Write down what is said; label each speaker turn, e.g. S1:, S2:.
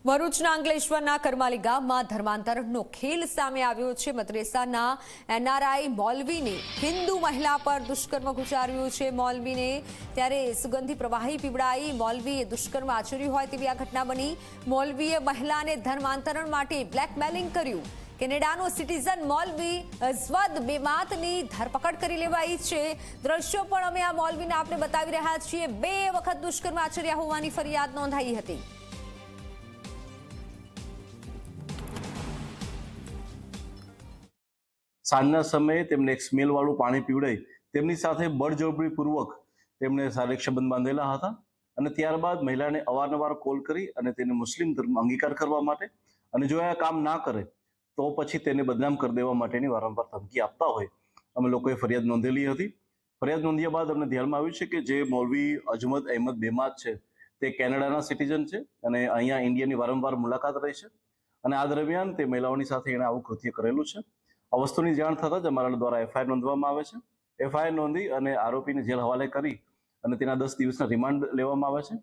S1: ભરૂચના અંકલેશ્વરના કરમાલી ગામમાં ધર્માંતરણનો ખેલ સામે આવ્યો છે। મદ્રેસાના એનઆરઆઈ મૌલવીને હિન્દુ મહિલા પર દુષ્કર્મ ગુજાર્યું છે। મૌલવીને ત્યારે સુગંધી પ્રવાહી પીવડાઈ મૌલવીએ દુષ્કર્મ આચર્યું હોય તેવી આ ઘટના બની। મૌલવીએ મહિલાને ધર્માંતરણ માટે બ્લેકમેલિંગ કર્યું। કેનેડાનો સિટીઝન મૌલવી અઝવદ બેમાતની ધરપકડ કરી લેવાઈ છે। દ્રશ્યો પણ અમે આ મૌલવીને આપણે બતાવી રહ્યા છીએ। 2 વખત દુષ્કર્મ આચર્યા હોવાની ફરિયાદ નોંધાઈ હતી।
S2: સાંજના સમયે તેમને એક સ્મેલવાળું પાણી પીવડાઈ તેમની સાથે બળજબરીપૂર્વક તેમને શારીરિક સંબંધ બાંધેલા હતા અને ત્યારબાદ મહિલાને અવારનવાર કોલ કરી અને તેને મુસ્લિમ ધર્મ અંગીકાર કરવા માટે અને જો આ કામ ના કરે તો પછી તેને બદનામ કરી દેવા માટેની વારંવાર ધમકી આપતા હોય અમે લોકોએ ફરિયાદ નોંધેલી હતી। ફરિયાદ નોંધ્યા બાદ અમને ધ્યાનમાં આવ્યું છે કે જે મૌલવી અજમદ અહેમદ બેમાત છે તે કેનેડાના સિટીઝન છે અને અહીંયા ઇન્ડિયાની વારંવાર મુલાકાત રહી છે અને આ દરમિયાન તે મહિલાઓની સાથે એણે આવું કૃત્ય કરેલું છે। આ વસ્તુની જાણ થતાં જ અમારા દ્વારા એફઆઈઆર નોંધવામાં આવે છે। એફઆઈઆર નોંધી અને આરોપીને જેલ હવાલે કરી અને તેના 10 દિવસના રિમાન્ડ લેવામાં આવે છે